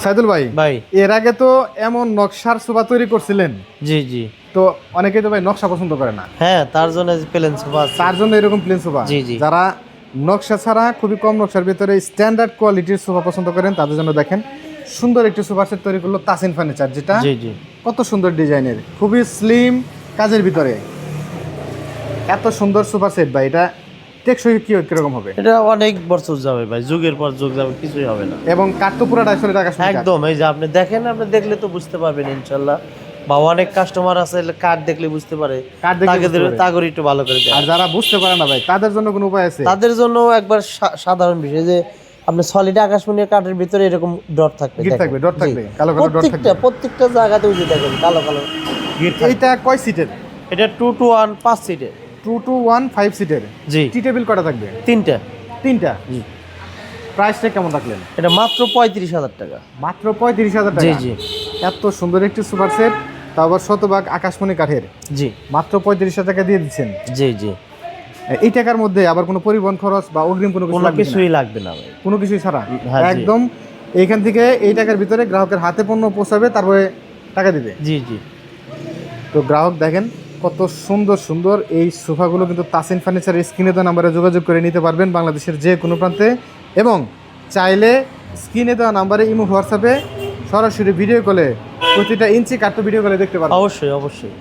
সাইদুল ভাই, ভাই এর আগে তো এমন নকশার সোফা তৈরি করছিলেন, জি জি তো অনেকেই তো ভাই নকশা পছন্দ করে না, হ্যাঁ, তার জন্য প্লেন সোফা আছে। তার জন্য এরকম প্লেন সোফা। জি, জি। যারা নকশা ছাড়া খুবই কম নকশার ভিতরে স্ট্যান্ডার্ড কোয়ালিটির সোফা পছন্দ করেন তাদের জন্য দেখেন সুন্দর একটি সোফা সেট তৈরি করলো তাসিন ফার্নিচার, যেটা জি জি কত সুন্দর ডিজাইনের, খুবই স্লিম কাজের ভিতরে এত সুন্দর সোফা সেট ভাই। এটা টেকসই কিরকম হবে? এটা অনেক বছর যাবে ভাই, যুগের পর যুগ যাবে, কিছুই হবে না। এবং কাঠ তো পুরোটা আসলে টাকা একদম, এই যে আপনি দেখেন, আপনি দেখলে তো বুঝতে পারবেন ইনশাল্লাহ। বা অনেক কাস্টমার আছে কার্ড দেখলে বুঝতে পারে, কাঠ দেখে বুঝতে পারে। তাগর একটু ভালো করে দেয়। আর যারা বুঝতে পারে না ভাই তাদের জন্য কোনো উপায় আছে? তাদের জন্য একবার সাধারণ বিষয় যে আপনি সলিড আকাশমণি কাঠের ভিতরে এরকম ডট থাকবে, গিট থাকবে, ডট থাকবে, কালো কালো ডট থাকবে, প্রত্যেকটা জায়গাতে ওই যে দেখেন কালো কালো গিট থাকবে। এইটা কয় সিটের? এটা 2-to-1 5 সিটের। 2-to-1 5 সিটের। জি, টি টেবিল কটা থাকবে? তিনটা। তিনটা। জি, প্রাইসটা কেমন রাখলেন? এটা মাত্র 35,000 টাকা। মাত্র 35,000 টাকা। জি জি এত সুন্দর একটি সুপার সেট, তাও আবার শতভাগ আকাশমণি কাঠের, জি মাত্র 35,000 টাকা দিয়ে দিচ্ছেন। জি জি এই টাকার মধ্যে আবার কোনো পরিবহন খরচ বা অগ্রিম কোনো কিছু লাগবে কিনা? কিছুই লাগবে না ভাই, কোনো কিছুই ছাড়া হ্যাঁ, জি। একদম এইখান থেকে এই টাকার ভিতরে গ্রাহকের হাতে পণ্য পৌঁছাবে, তারপরে টাকা দিবে। জি জি তো গ্রাহক দেখেন কত সুন্দর সুন্দর এই সোফাগুলো কিন্তু তাসিন ফার্নিচারের স্ক্রিনে দেওয়া নাম্বারে যোগাযোগ করে নিতে পারবেন বাংলাদেশের যে কোনো প্রান্তে, এবং চাইলে স্ক্রিনে দেওয়া নাম্বারে ইমো হোয়াটসঅ্যাপে সরাসরি ভিডিও কলে প্রতিটা ইঞ্চি কাটতো ভিডিও কলে দেখতে পারবেন। অবশ্যই অবশ্যই।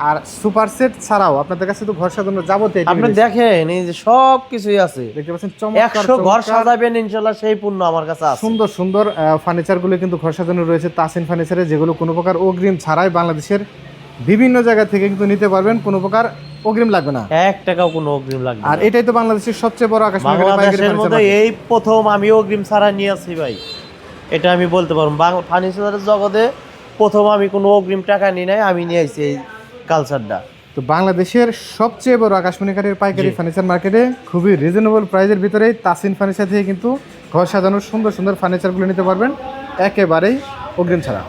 আর সুপার সেট ছাড়াও আপনাদের কাছে তো ঘর সাজানোর যাবতীয় আপনি দেখেন এই যে সব কিছুই আছে, দেখতে পাচ্ছেন চমৎকার 100 ঘর চমৎকার সাজাবেন ইনশাআল্লাহ, সেই পূর্ণ আমার কাছে আছে। সুন্দর সুন্দর ফার্নিচারগুলো কিন্তু ঘর সাজানো রয়েছে তাসিন ফার্নিচারে, যেগুলো কোনো প্রকার অগ্রিম ছাড়াই বাংলাদেশের বিভিন্ন জায়গা থেকে কিন্তু নিতে পারবেন, কোনো প্রকার অগ্রিম লাগবে না, 1 টাকাও কোনো অগ্রিম লাগবে আর না। এটাই তো বাংলাদেশের সবচেয়ে বড় আকাশমণি কাঠের পাইকারি বাংলাদেশের ফার্নিচার মধ্যে মার্কেট। এই প্রথম আমি অগ্রিম ছাড়া নিয়ে আসি ভাই, এটা আমি বলতে পারবো। ফার্নিচারের জগতে প্রথম আমি কোনো অগ্রিম টাকা নিই নাই, আমি নিয়ে আসছি এই কালচারটা। তো বাংলাদেশের সবচেয়ে বড় আকাশমণি কাঠের পাইকারি জি। ফার্নিচার মার্কেটে খুবই রিজনেবল প্রাইসের ভিতরে তাসিন ফার্নিচার থেকে কিন্তু ঘর সাজানোর সুন্দর সুন্দর ফার্নিচারগুলো নিতে পারবেন একেবারেই অগ্রিম ছাড়া।